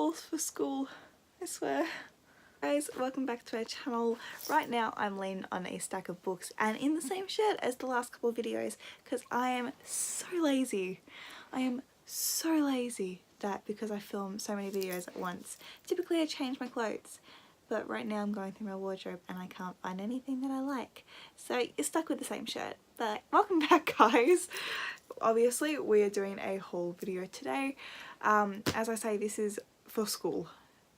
false for school, I swear. Guys, welcome back to our channel. Right now I'm laying on a stack of books and in the same shirt as the last couple of videos because I am so lazy. I am so lazy that because I film so many videos at once, typically I change my clothes. But right now I'm going through my wardrobe and I can't find anything that I like. So you're stuck with the same shirt. But welcome back, guys. Obviously we are doing a haul video today. As I say, this is for school.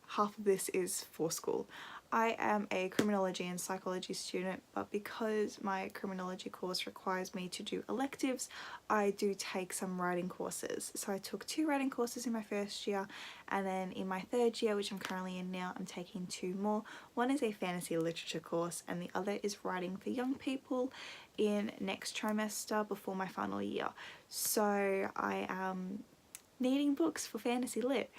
Half of this is for school. I am a criminology and psychology student, but because my criminology course requires me to do electives, I do take some writing courses. So I took 2 writing courses in my first year, and then in my third year, which I'm currently in now, I'm taking 2 more. One is a fantasy literature course and the other is writing for young people in next trimester before my final year. So I am needing books for fantasy lit.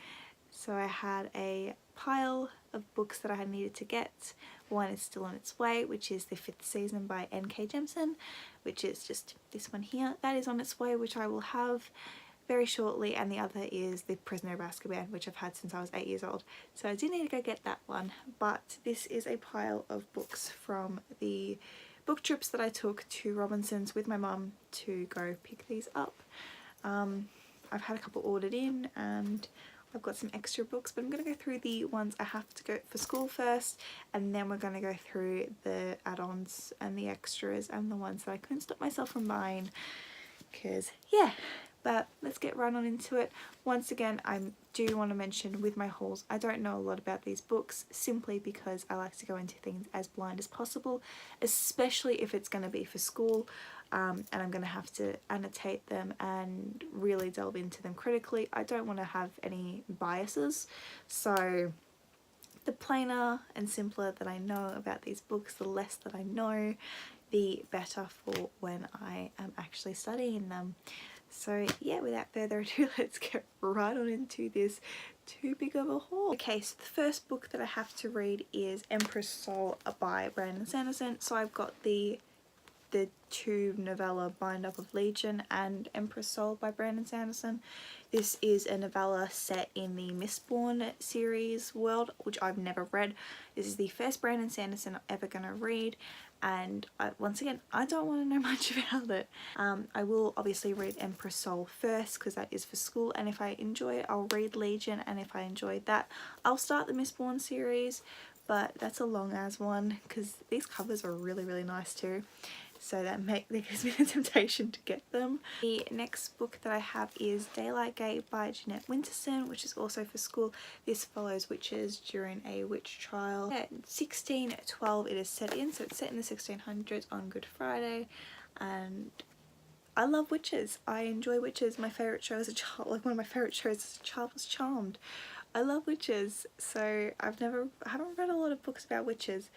So I had a pile of books that I needed to get. One is still on its way, which is the 5th season by N.K. Jemisin, which is just this one here. That is on its way, which I will have very shortly, and the other is The Prisoner of Azkaban, which I've had since I was 8 years old. So I do need to go get that one, but this is a pile of books from the book trips that I took to Robinson's with my mum to go pick these up. I've had a couple ordered in and I've got some extra books, but I'm going to go through the ones I have to go for school first, and then we're going to go through the add-ons and the extras and the ones that I couldn't stop myself from buying, because yeah. But let's get right on into it. Once again, I do want to mention with my hauls, I don't know a lot about these books simply because I like to go into things as blind as possible, especially if it's going to be for school. And I'm going to have to annotate them and really delve into them critically. I don't want to have any biases, so the plainer and simpler that I know about these books, the less that I know, the better for when I am actually studying them. So yeah, without further ado, let's get right on into this too big of a haul. Okay, so the first book that I have to read is Empress Soul by Brandon Sanderson. So I've got the 2 novella Bind Up of Legion and Empress Soul by Brandon Sanderson. This is a novella set in the Mistborn series world, which I've never read. This is the first Brandon Sanderson I'm ever going to read, and once again, I don't want to know much about it. I will obviously read Empress Soul first because that is for school, and if I enjoy it I'll read Legion, and if I enjoy that I'll start the Mistborn series, but that's a long as one because these covers are really nice too. So that gives me the temptation to get them. The next book that I have is Daylight Gate by Jeanette Winterson, which is also for school. This follows witches during a witch trial. Yeah, 1612 it is set in, so it's set in the 1600s on Good Friday, and I love witches. I enjoy witches. My favourite show as a child, like one of my favourite shows as a child, was Charmed. I love witches, so I haven't read a lot of books about witches.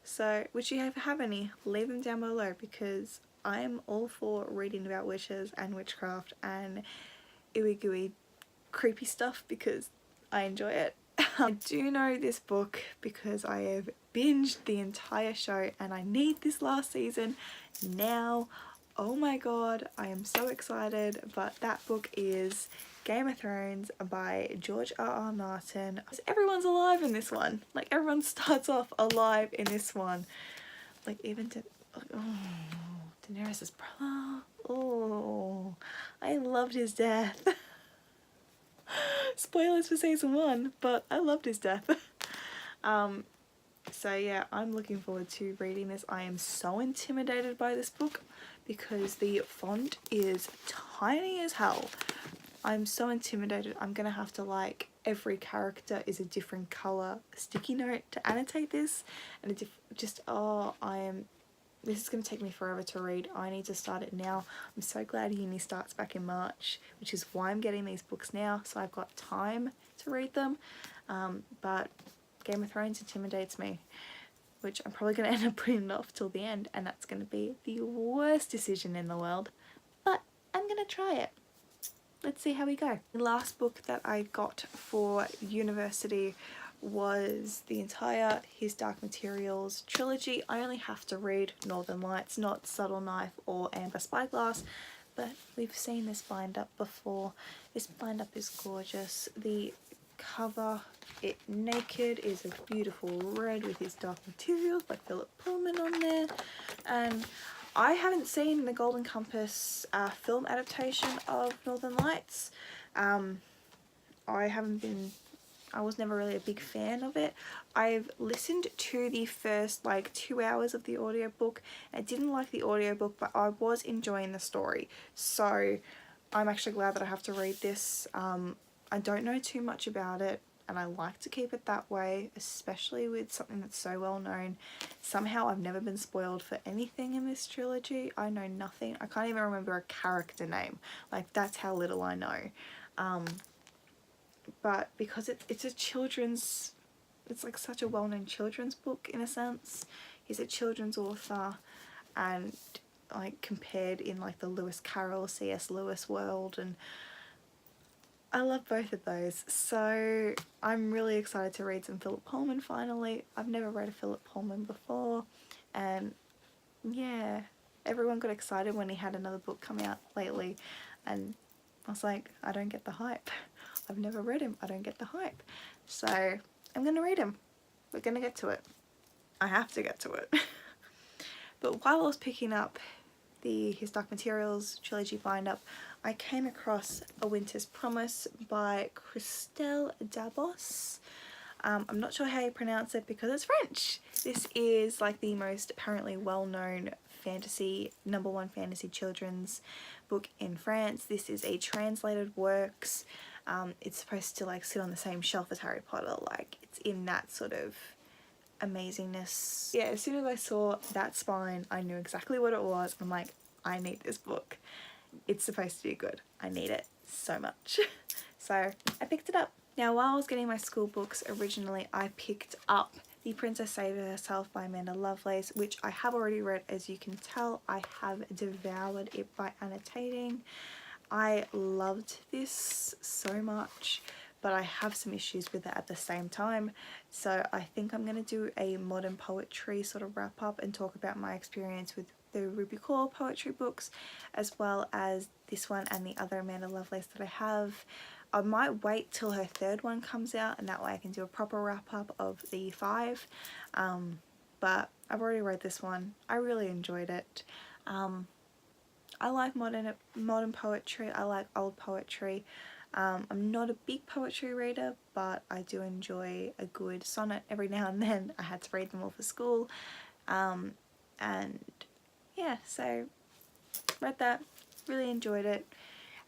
So, would you have any? Leave them down below because I'm all for reading about witches and witchcraft and ooey gooey creepy stuff because I enjoy it. I do know this book because I have binged the entire show and I need this last season now. Oh my god, I am so excited, but that book is Game of Thrones by George R.R. Martin. Everyone's alive in this one. Like, everyone starts off alive in this one. Like, even Daenerys' brother. Oh, I loved his death. Spoilers for season 1, but I loved his death. So yeah, I'm looking forward to reading this. I am so intimidated by this book because the font is tiny as hell. I'm so intimidated. I'm gonna have to, like, every character is a different colour sticky note to annotate this, and this is gonna take me forever to read. I need to start it now. I'm so glad uni starts back in March, which is why I'm getting these books now, so I've got time to read them. But Game of Thrones intimidates me, which I'm probably gonna end up putting it off till the end, and that's gonna be the worst decision in the world, but I'm gonna try it. Let's see how we go. The last book that I got for university was the entire His Dark Materials trilogy. I only have to read Northern Lights, not Subtle Knife or Amber Spyglass, but we've seen this bind up before. This bind up is gorgeous. The cover it naked is a beautiful red with his dark materials by Philip Pullman on there. And I haven't seen the Golden Compass film adaptation of Northern Lights. I was never really a big fan of it. I've listened to the first like 2 hours of the audiobook. I didn't like the audiobook, but I was enjoying the story. So I'm actually glad that I have to read this. I don't know too much about it, and I like to keep it that way, especially with something that's so well known. Somehow I've never been spoiled for anything in this trilogy. I know nothing. I can't even remember a character name. Like, that's how little I know. But because it's a children's, it's like such a well-known children's book in a sense. He's a children's author, and like compared in like the Lewis Carroll, C.S. Lewis world, and I love both of those. So I'm really excited to read some Philip Pullman finally. I've never read a Philip Pullman before, and yeah, everyone got excited when he had another book come out lately, and I was like, I don't get the hype. I've never read him. I don't get the hype. So I'm going to read him. We're going to get to it. I have to get to it. But while I was picking up his Dark Materials trilogy bind-up, I came across A Winter's Promise by Christelle Dabos. I'm not sure how you pronounce it because it's French. This is like the most apparently well-known fantasy, #1 fantasy children's book in France. This is a translated works. It's supposed to like sit on the same shelf as Harry Potter, like it's in that sort of amazingness. Yeah, as soon as I saw that spine, I knew exactly what it was. I'm like, I need this book. It's supposed to be good. I need it so much. So I picked it up. Now, while I was getting my school books originally, I picked up The Princess Saved Herself by Amanda Lovelace, which I have already read. As you can tell, I have devoured it by annotating. I loved this so much, but I have some issues with it at the same time. So I think I'm going to do a modern poetry sort of wrap up and talk about my experience with the Ruby Core poetry books, as well as this one and the other Amanda Lovelace that I have. I might wait till her third one comes out, and that way I can do a proper wrap up of the 5. But I've already read this one. I really enjoyed it. I like modern poetry. I like old poetry. I'm not a big poetry reader, but I do enjoy a good sonnet every now and then. I had to read them all for school. And yeah, so read that, really enjoyed it.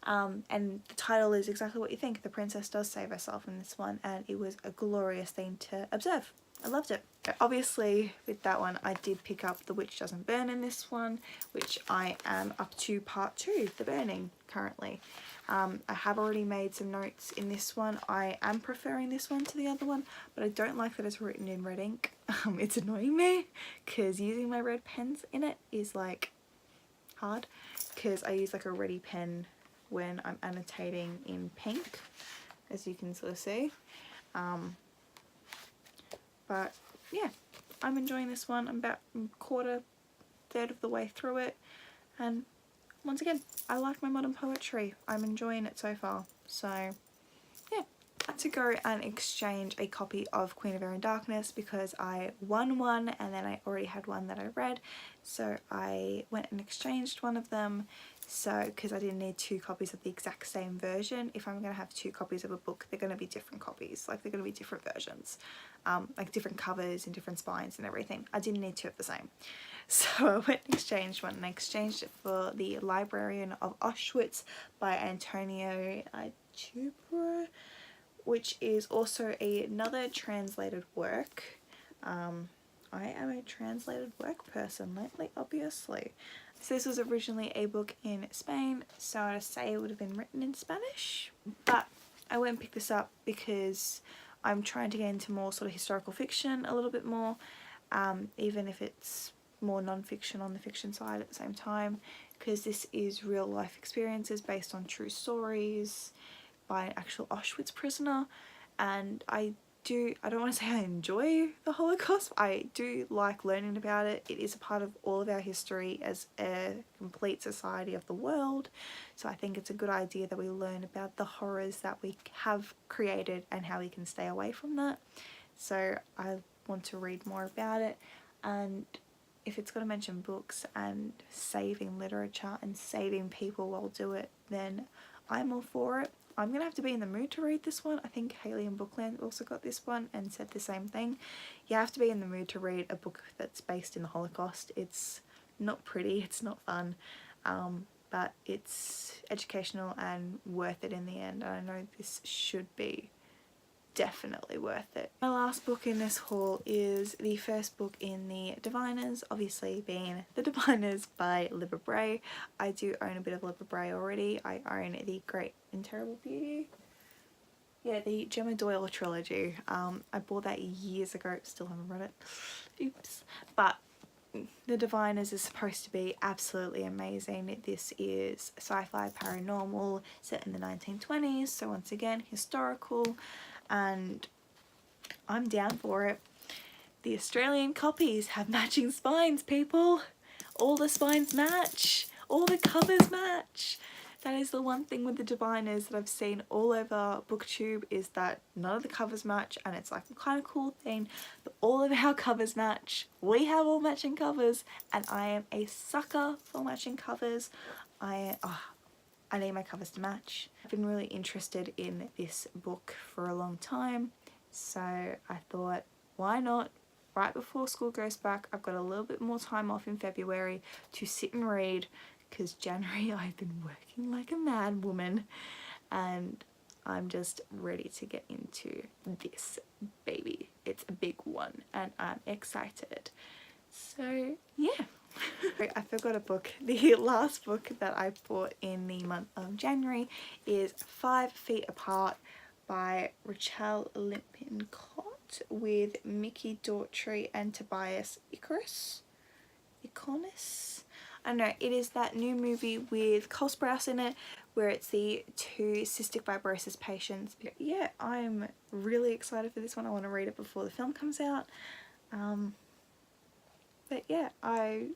And the title is exactly what you think. The princess does save herself in this one, and it was a glorious thing to observe. I loved it. Obviously, with that one, I did pick up The Witch Doesn't Burn in this one, which I am up to part 2, The Burning, currently. I have already made some notes in this one. I am preferring this one to the other one, but I don't like that it's written in red ink. It's annoying me, because using my red pens in it is like hard, because I use like a ready pen when I'm annotating in pink, as you can sort of see. But yeah, I'm enjoying this one. I'm about third of the way through it, and once again, I like my modern poetry. I'm enjoying it so far. So yeah, I had to go and exchange a copy of Queen of Air and Darkness because I won one and then I already had one that I read, so I went and exchanged one of them. So, because I didn't need 2 copies of the exact same version. If I'm going to have 2 copies of a book, they're going to be different copies. Like, they're going to be different versions. Like, different covers and different spines and everything. I didn't need 2 of the same. So, I went and exchanged one. And I exchanged it for The Librarian of Auschwitz by Antonio Chupra, which is also another translated work. I am a translated work person lately, obviously. So this was originally a book in Spain, so I'd say it would have been written in Spanish, but I went and picked this up because I'm trying to get into more sort of historical fiction a little bit more, even if it's more non-fiction on the fiction side at the same time, because this is real life experiences based on true stories by an actual Auschwitz prisoner, and I don't want to say I enjoy the Holocaust. I do like learning about it. It is a part of all of our history as a complete society of the world. So I think it's a good idea that we learn about the horrors that we have created and how we can stay away from that. So I want to read more about it, and if it's going to mention books and saving literature and saving people while do it, then I'm all for it. I'm going to have to be in the mood to read this one. I think Hayley and Bookland also got this one and said the same thing. You have to be in the mood to read a book that's based in the Holocaust. It's not pretty, it's not fun, but it's educational and worth it in the end. And I know this should be definitely worth it. My last book in this haul is the first book in the Diviners, obviously being The Diviners by Libba Bray. I do own a bit of Libba Bray already. I own The Great and Terrible Beauty. Yeah, the Gemma Doyle trilogy. I bought that years ago, still haven't read it. Oops. But The Diviners is supposed to be absolutely amazing. This is sci-fi paranormal set in the 1920s, so once again historical, and I'm down for it. The Australian copies have matching spines, people. All the spines match. All the covers match. That is the one thing with the Diviners that I've seen all over BookTube, is that none of the covers match, and it's like a kind of cool thing that all of our covers match. We have all matching covers, and I am a sucker for matching covers. I need my covers to match. I've been really interested in this book for a long time, so I thought, why not? Right before school goes back, I've got a little bit more time off in February to sit and read, because January I've been working like a mad woman, and I'm just ready to get into this baby. It's a big one and I'm excited. So yeah. I forgot a book. The last book that I bought in the month of January is 5 Feet Apart by Rachel Lippincott with Mickey Daughtry and Tobias Iconis. I don't know, it is that new movie with Cole Sprouse in it, where it's the 2 cystic fibrosis patients. But yeah, I'm really excited for this one. I want to read it before the film comes out. But yeah, I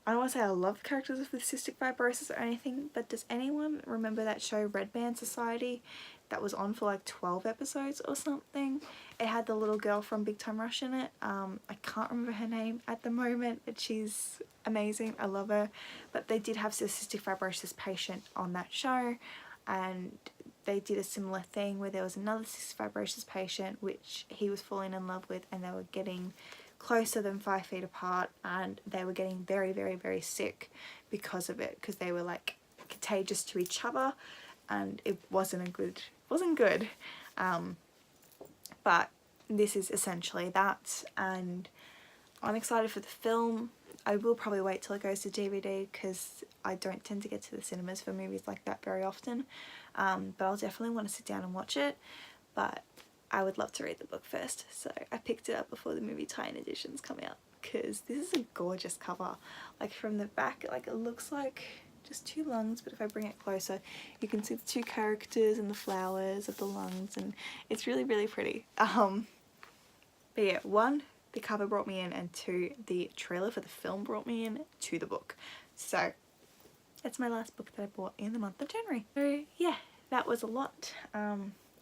don't want to say I love the characters with cystic fibrosis or anything, but does anyone remember that show Red Band Society that was on for like 12 episodes or something? It had the little girl from Big Time Rush in it. I can't remember her name at the moment, but she's amazing. I love her. But they did have a cystic fibrosis patient on that show, and they did a similar thing where there was another cystic fibrosis patient which he was falling in love with, and they were getting closer than 5 feet apart, and they were getting very, very, very sick because of it, because they were like contagious to each other, and it wasn't good. But this is essentially that, and I'm excited for the film. I will probably wait till it goes to DVD, because I don't tend to get to the cinemas for movies like that very often, but I'll definitely want to sit down and watch it. But I would love to read the book first, so I picked it up before the movie tie-in editions come out, because this is a gorgeous cover. Like from the back, like it looks like just 2 lungs, but if I bring it closer you can see the 2 characters and the flowers of the lungs, and it's really, really pretty. But yeah, 1, the cover brought me in, and 2, the trailer for the film brought me in to the book. So that's my last book that I bought in the month of January. So yeah, that was a lot.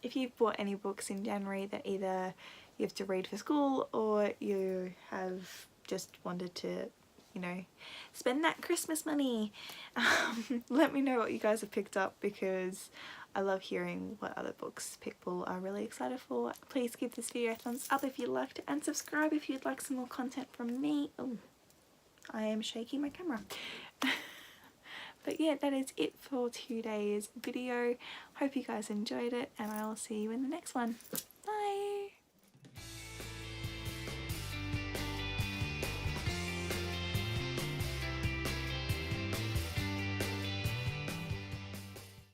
If you've bought any books in January that either you have to read for school, or you have just wanted to, you know, spend that Christmas money, let me know what you guys have picked up, because I love hearing what other books people are really excited for. Please give this video a thumbs up if you liked it, and subscribe if you'd like some more content from me. Oh, I am shaking my camera. But yeah, that is it for today's video. Hope you guys enjoyed it, and I will see you in the next one.